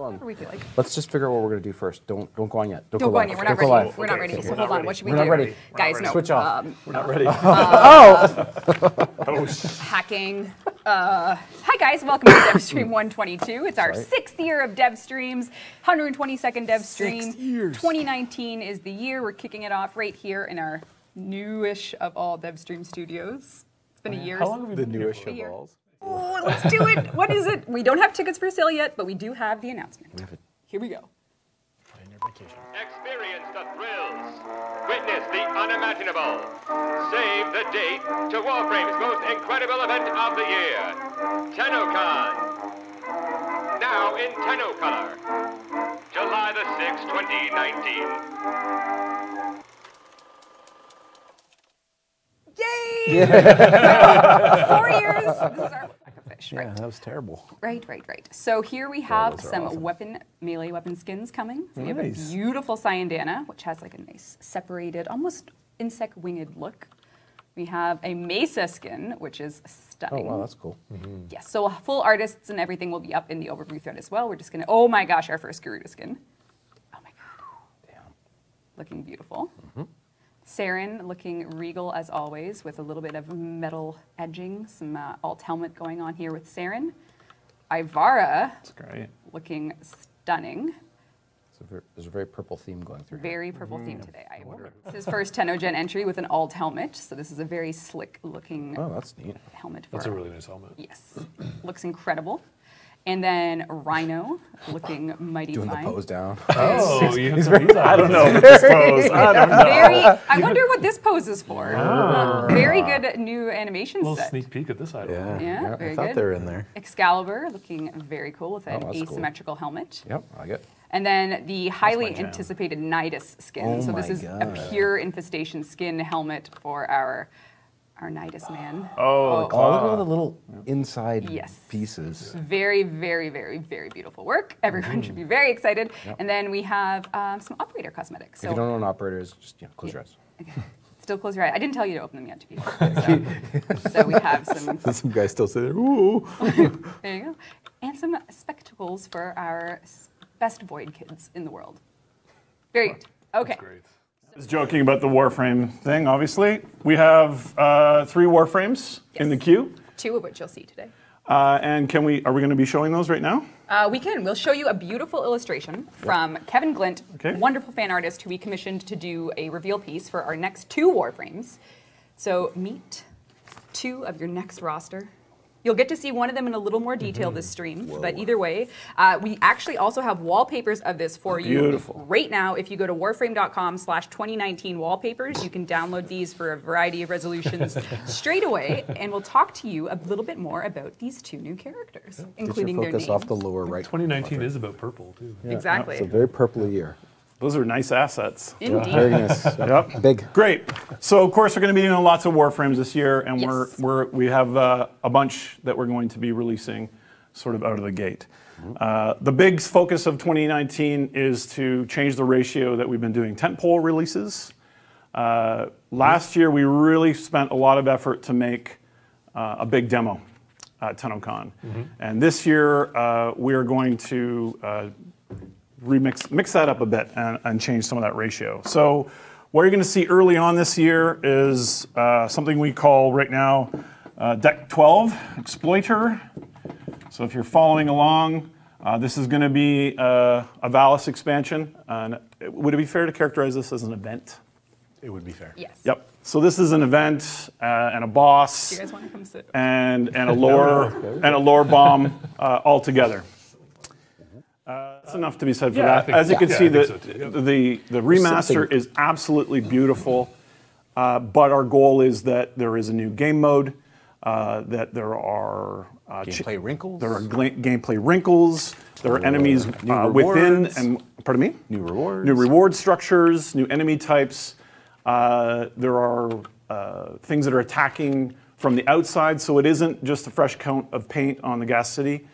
Hold Whatever we feel like. Let's just figure out what we're going to do first. Don't go on yet. Don't go on yet. We're not ready. We're not ready. So hold on. What should we do? We're not ready. Guys, no. Switch off. We're not ready. Hacking. Hi guys, welcome to Devstream 122. It's our 6th year of Devstreams, 122nd Devstream. 6 years. 2019 is the year. We're kicking it off right here in our newish of all Devstream studios. It's been a year. How long have we been newish a year. of all? Oh, let's do it. What is it? We don't have tickets for sale yet, but we do have the announcement. Here we go. Experience the thrills. Witness the unimaginable. Save the date to Warframe's most incredible event of the year, TennoCon. Now in Technicolor. July the 6th, 2019. Yay! Yeah. 4 years. This is our fish, right? Yeah, that was terrible. Right. So here we have those are some awesome. melee weapon skins coming. So we have a Nice. beautiful Cyandana, which has like a nice separated, almost insect winged look. We have a Mesa skin, which is Oh, stunning. wow, that's cool. Yes, so full artists and everything will be up in the overview thread as well. We're just gonna, oh my gosh, our first Garuda skin. Oh my god. Damn. Looking beautiful. Saturn looking regal as always with a little bit of metal edging, some alt helmet going on here with Saturn. Ivara That's great. looking stunning. There's a very purple theme going through here. Very purple theme today. It's his first Tenno-Gen entry with an alt helmet, so this is a very slick looking Oh, that's neat. helmet for That's a really nice helmet. Yes, looks incredible. And then Rhino looking mighty Doing fine. the pose down. Oh, He's very, I don't know this pose. I don't know. I wonder what this pose is for. Very good new animation A little set. sneak peek at this item. Yeah, very I thought good. they were in there. Excalibur looking very cool with an that's cool. asymmetrical helmet. Yep, I get. And then the highly jam. anticipated Nidus skin. Oh so this my is God. a pure infestation skin helmet for our Nidus man. Oh, Oh, look at all the little inside Yes. pieces. Very, very, very, very beautiful work. Everyone should be very excited. And then we have some operator cosmetics. If you don't own operators, just close your eyes. Okay. Still close your eyes. I didn't tell you to open them yet, to be fair. So we have some. Some guy still sitting there. Ooh. There you go. And some spectacles for our best void kids in the world. Very good. Okay. that's great. I was joking about the Warframe thing, obviously. We have 3 Warframes in the queue. 2 of which you'll see today. And are we going to be showing those right now? We can. We'll show you a beautiful illustration from Kevin Glint, Okay. wonderful fan artist who we commissioned to do a reveal piece for our next 2 Warframes. So meet 2 of your next roster. You'll get to see one of them in a little more detail this stream, but either way, we actually also have wallpapers of this for you. Beautiful. Right now, if you go to warframe.com/2019 wallpapers, you can download these for a variety of resolutions straight away, and we'll talk to you a little bit more about these 2 new characters, including Get their your names. focus off the lower right. 2019 is about purple, too. Exactly. It's a very purpley year. Those are nice assets. Indeed. Very nice. Yep. Big. Great. So, of course, we're going to be doing lots of Warframes this year, and Yes. we have a bunch that we're going to be releasing sort of out of the gate. The big focus of 2019 is to change the ratio that we've been doing tentpole releases. Last year, we really spent a lot of effort to make a big demo at TennoCon. And this year, we are going to mix that up a bit and change some of that ratio. So what you're going to see early on this year is something we call right now Deck 12 Exploiter. So if you're following along, this is going to be a Valis expansion. Would it be fair to characterize this as an event? It would be fair. Yes. Yep. So this is an event and a boss Do you guys want to come sit? and a lore bomb all together. That's enough to be said for that. As you can see, the remaster is absolutely beautiful, but our goal is that there is a new game mode, that there are Gameplay wrinkles. there are gameplay wrinkles, there are enemies within, rewards. and pardon me? New rewards. New reward structures, new enemy types. There are things that are attacking from the outside, so it isn't just a fresh coat of paint on the Gas City.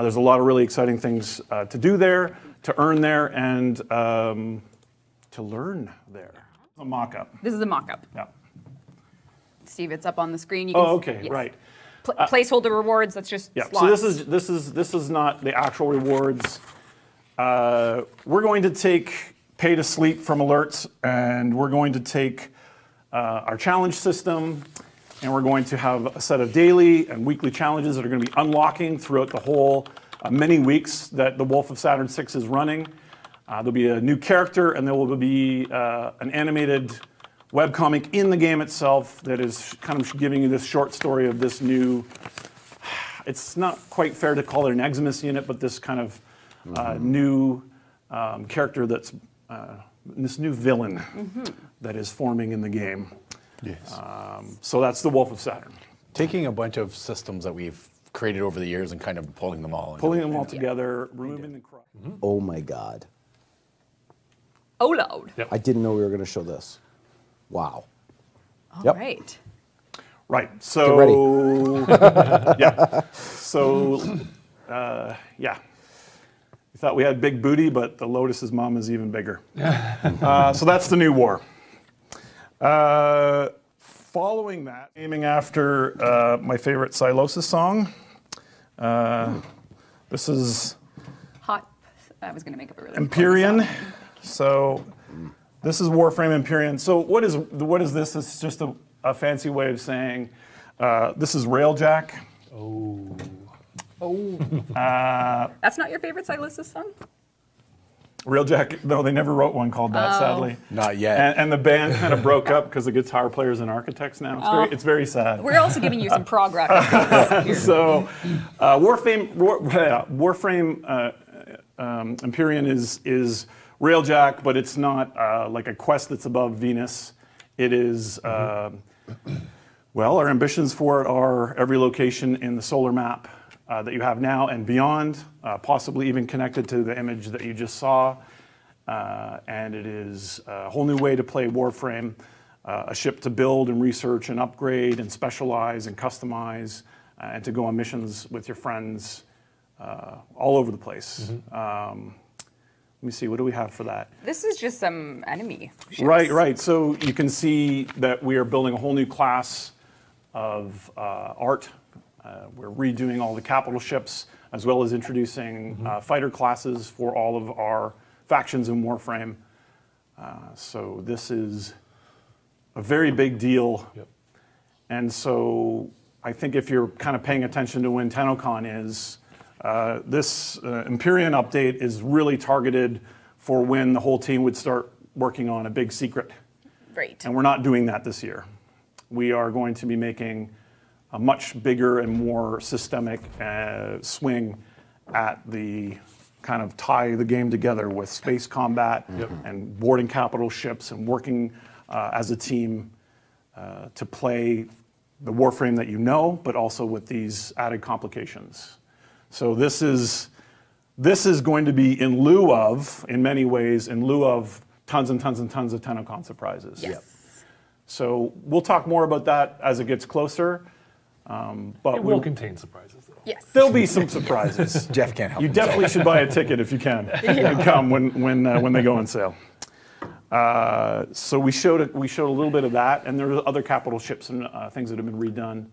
There's a lot of really exciting things to do there, to earn there, and to learn there. A mock-up. This is a mock-up. Yeah. Steve, it's up on the screen. You can Oh, okay, yes. right. Placeholder rewards. That's just Yeah. slots. So this is not the actual rewards. we're going to take pay to sleep from alerts, and we're going to take our challenge system, and we're going to have a set of daily and weekly challenges that are going to be unlocking throughout the whole many weeks that the Wolf of Saturn 6 is running. There'll be a new character, and there will be an animated webcomic in the game itself that is kind of giving you this short story of this new, it's not quite fair to call it an Eximus unit, but this kind of new character that's, this new villain that is forming in the game. Yes. So that's the Wolf of Saturn. Taking a bunch of systems that we've created over the years and kind of pulling them all. Pulling them all together, removing the crop. Oh my God. Oh, Lord. Yep. I didn't know we were going to show this. Wow. All Yep. right. Right. So yeah. So yeah. We thought we had big booty, but the Lotus's mom is even bigger. So that's the new war. Following that, aiming after my favorite Silosis song. This is Hot. I was going to make up a really Empyrean. funny song. So this is Warframe Empyrean. So what is this? It's just a fancy way of saying this is Railjack. Oh. That's not your favorite Silosis song? Railjack, no, they never wrote one called that, sadly. Not yet. And the band kind of broke up because the guitar players and architects now. It's very sad. We're also giving you some prog rock references here. So Warframe Empyrean is Railjack, but it's not like a quest that's above Venus. It is, well, our ambitions for it are every location in the solar map that you have now and beyond, possibly even connected to the image that you just saw. And it is a whole new way to play Warframe, a ship to build and research and upgrade and specialize and customize, and to go on missions with your friends all over the place. Let me see, what do we have for that? This is just some enemy ships. Right. So you can see that we are building a whole new class of art. We're redoing all the capital ships, as well as introducing fighter classes for all of our factions in Warframe. So this is a very big deal. Yep. And so I think if you're kind of paying attention to when TennoCon is, this Empyrean update is really targeted for when the whole team would start working on a big secret. Right. And we're not doing that this year. We are going to be making a much bigger and more systemic swing at the kind of tie the game together with space combat and boarding capital ships and working as a team to play the Warframe that you know, but also with these added complications. So this is going to be in lieu of, in many ways, in lieu of tons and tons and tons of TennoCon surprises. Yes. So we'll talk more about that as it gets closer. But It will contain surprises, though. Yes. there'll be some surprises. Jeff can't help You himself. definitely should buy a ticket if you can and come when they go on sale. So we showed a little bit of that, and there are other capital ships and things that have been redone.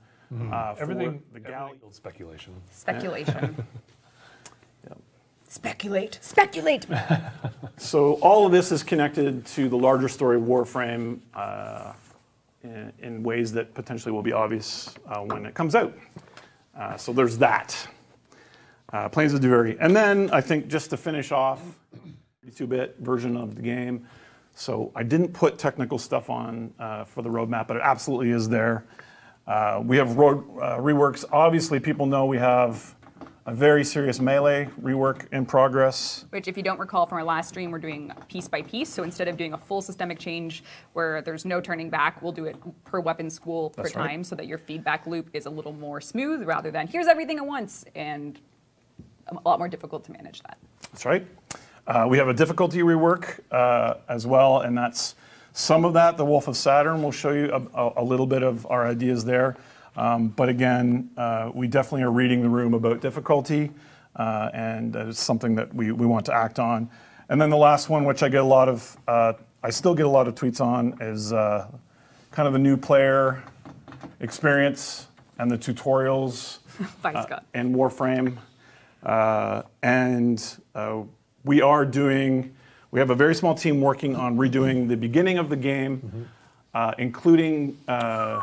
Everything, for the galley. everything speculation. Speculation. Yep. Speculate. So all of this is connected to the larger story of Warframe in ways that potentially will be obvious when it comes out. So there's that. Planes of Duverty. And then I think just to finish off, 32-bit version of the game. So I didn't put technical stuff on for the roadmap, but it absolutely is there. We have reworks. Obviously, people know we have a very serious melee rework in progress. Which, if you don't recall from our last stream, we're doing piece by piece. So instead of doing a full systemic change where there's no turning back, we'll do it per weapon school per That's right. time so that your feedback loop is a little more smooth rather than here's everything at once and a lot more difficult to manage that. That's right. We have a difficulty rework as well, and that's some of that. The Wolf of Saturn will show you a little bit of our ideas there. But again, we definitely are reading the room about difficulty, and it's something that we want to act on. And then the last one, which I get a lot of, I still get a lot of tweets on, is kind of the new player experience and the tutorials Bye, Scott. in Warframe. And we have a very small team working on redoing the beginning of the game, including, I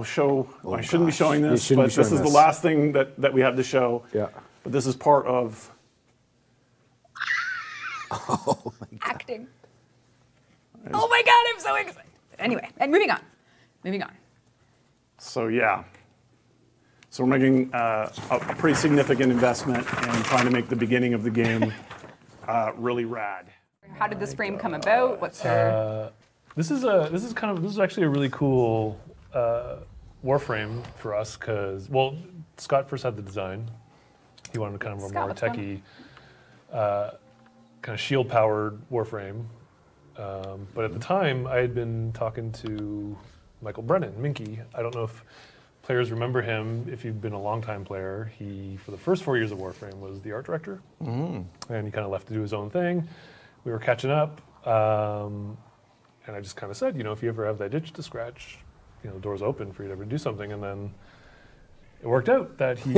shouldn't be showing this, but this is the last thing that we have to show. Yeah. But this is part of Acting. Oh my God, I'm so excited. Anyway, and moving on. So yeah. So we're making a pretty significant investment in trying to make the beginning of the game really rad. How did this frame come about? What's her? This is actually a really cool Warframe for us because, well, Scott first had the design. He wanted kind of a more techie, kind of shield-powered Warframe. But at the time, I had been talking to Michael Brennan, Minky. I don't know if players remember him. If you've been a longtime player, he, for the first 4 years of Warframe, was the art director. And he kind of left to do his own thing. We were catching up. And I just kind of said, you know, if you ever have that itch to scratch, you know, the door's open for you to ever do something. And then it worked out that he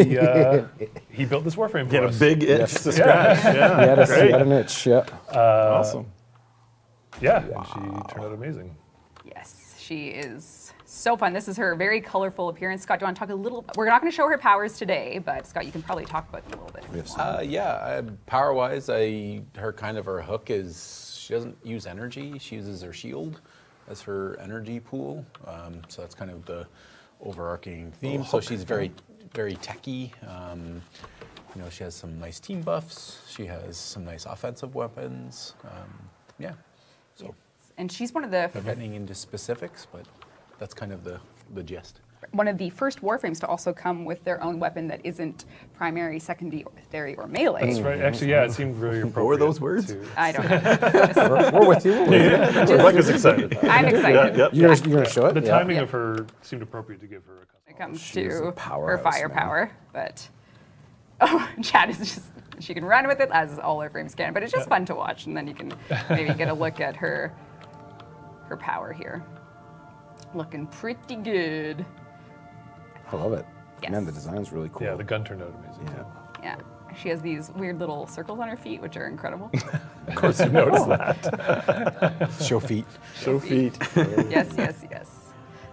built this Warframe for us. A big itch to scratch. Yeah, he had an itch. Yeah. Awesome. Yeah, and she turned out amazing. Yes, she is so fun. This is her very colorful appearance. Scott, do you want to talk a little? We're not going to show her powers today, but Scott, you can probably talk about them a little bit. Power-wise, her hook is she doesn't use energy. She uses her shield as her energy pool. So that's kind of the overarching theme. So she's very, very techy. You know, she has some nice team buffs. She has some nice offensive weapons. Yeah. So. Yes. And she's one of the. I'm getting into specifics, but that's kind of the gist. One of the first Warframes to also come with their own weapon that isn't primary, secondary, or melee. That's right. Actually, yeah, it seemed really appropriate. What were those words? I don't know. We're with you. Rebecca's excited. I'm excited. You're gonna show it. The timing of her seemed appropriate to give her a custom. When it comes She's to a her powerhouse, firepower, but Chad is just, she can run with it as all Warframes can, but it's just fun to watch, and then you can maybe get a look at her power here. Looking pretty good. I love it. Yes. Man, the design's really cool. Yeah, the gun turned out amazing. Too. Yeah. She has these weird little circles on her feet, which are incredible. Of course, you noticed that. Show feet. Show feet. Yes.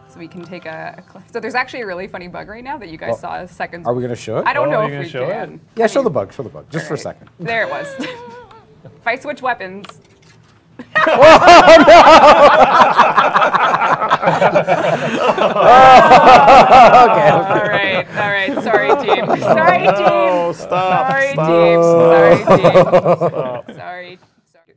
So we can take so there's actually a really funny bug right now that you guys saw seconds. Are we gonna show it? I don't know are you if we gonna show can. it? Yeah, show the bug, just for a Alright. second. There it was. If I switch weapons. All right. Sorry, team. Oh, stop. Sorry.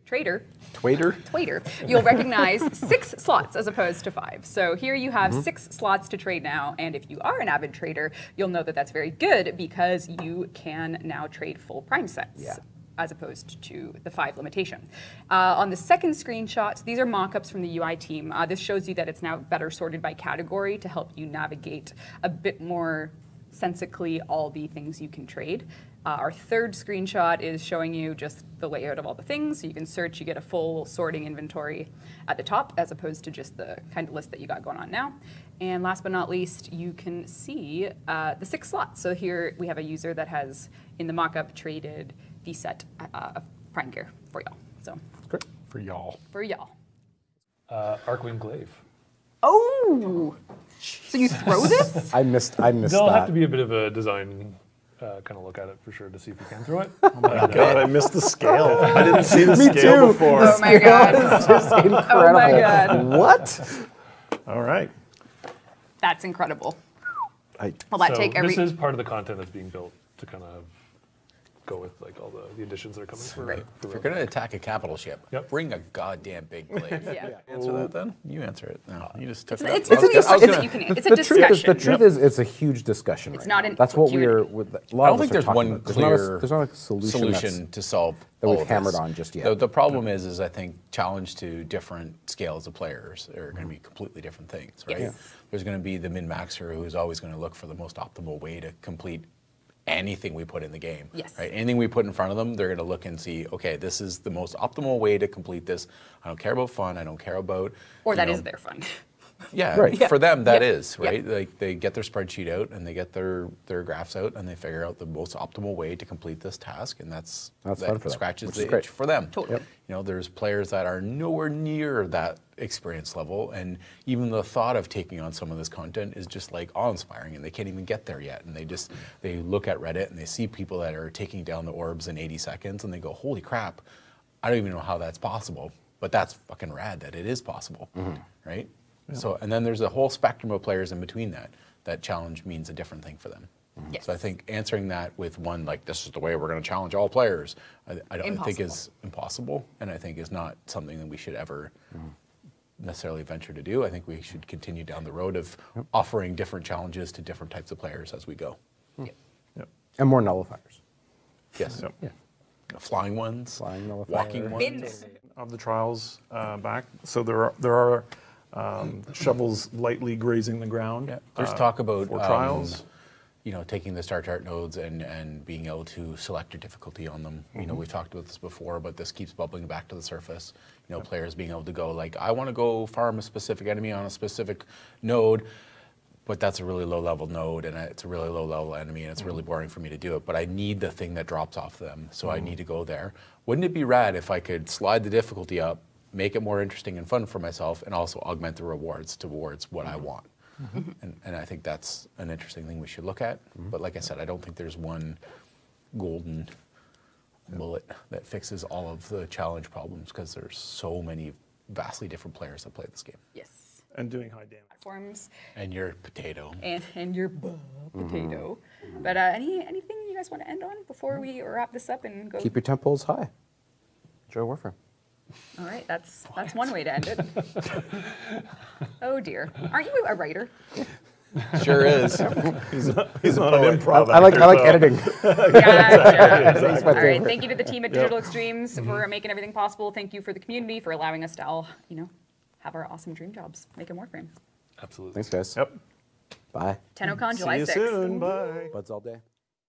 Trader. Twaiter. You'll recognize 6 slots as opposed to 5. So here you have 6 slots to trade now, and if you are an avid trader, you'll know that that's very good because you can now trade full prime sets. Yeah. As opposed to the 5 limitation. On the second screenshot, these are mock-ups from the UI team. This shows you that it's now better sorted by category to help you navigate a bit more sensically all the things you can trade. Our third screenshot is showing you just the layout of all the things. So you can search, you get a full sorting inventory at the top as opposed to just the kind of list that you got going on now. And last but not least, you can see the 6 slots. So here we have a user that has, in the mock-up, traded the set of prime gear for y'all. So Great. For y'all. Arcwing Glaive. Oh! So you throw this? I missed There'll that. have to be a bit of a design kind of look at it for sure to see if you can throw it. God, I missed the scale. I didn't see the Me scale too. before. Oh my god. It's just incredible. Oh my god. What? All right. That's incredible. I, Will that So take every... this is part of the content that's being built to kind of go with like all the additions that are coming for. Right. for If you're going to attack a capital ship, Yep. bring a goddamn big glaive. Yeah. Answer that then? You answer it. No, you just took It's it. a discussion that you can... It's a discussion. The truth is, it's a huge discussion. It's right not now. an That's what Q&A. we're. With a I lot don't of think us are there's talking one about. clear There's not a solution to solve that all we've of hammered this. on just yet. The problem is I think challenge to different scales of players are going to be completely different things, right? Yes. There's going to be the min-maxer who's always going to look for the most optimal way to complete anything we put in the game. Yes. Right? Anything we put in front of them, they're going to look and see, okay, this is the most optimal way to complete this. I don't care about fun. I don't care about... Or that you is know, their fun. Yeah, Right. for them that Yeah. is, right? Like they get their spreadsheet out and they get their graphs out and they figure out the most optimal way to complete this task, and that fun for them, scratches which the is great. itch for them. Totally. Yep. You know, there's players that are nowhere near that experience level, and even the thought of taking on some of this content is just like awe-inspiring, and they can't even get there yet. And they look at Reddit and they see people that are taking down the orbs in 80 seconds, and they go, "Holy crap! I don't even know how that's possible." But that's fucking rad that it is possible, right? Yeah. So, and then there's a whole spectrum of players in between that. That challenge means a different thing for them. Yes. So I think answering that with one, like, this is the way we're going to challenge all players, I don't think is impossible, and I think is not something that we should ever necessarily venture to do. I think we should continue down the road of offering different challenges to different types of players as we go. Yep. Yep. And more nullifiers. Yes. Yep. Yeah. Flying ones, Flying nullifier. walking ones. Bins. Of the trials back. So there are shovels lightly grazing the ground. Yeah. There's talk about for trials. You know, taking the star chart nodes and being able to select your difficulty on them. You know, we've talked about this before, but this keeps bubbling back to the surface. You know, players being able to go like, I want to go farm a specific enemy on a specific node, but that's a really low-level node, and it's a really low-level enemy, and it's really boring for me to do it. But I need the thing that drops off them, so I need to go there. Wouldn't it be rad if I could slide the difficulty up, make it more interesting and fun for myself, and also augment the rewards towards what I want? And I think that's an interesting thing we should look at. But like I said, I don't think there's one golden bullet that fixes all of the challenge problems, because there's so many vastly different players that play this game. Yes. And doing high damage. Platforms And your potato. and your potato. But anything you guys want to end on before we wrap this up and go? Keep your temples high. Enjoy Warframe. All right, that's one way to end it. Oh dear, aren't you a writer? Sure is. He's not an improv I like editing. Gotcha. That's my All right, favorite. thank you to the team at Digital Extremes for making everything possible. Thank you for the community for allowing us to all, have our awesome dream jobs, making Warframe. Absolutely. Thanks, guys. Yep. Bye. TennoCon, See July you 6th. soon. Bye. Buds all day.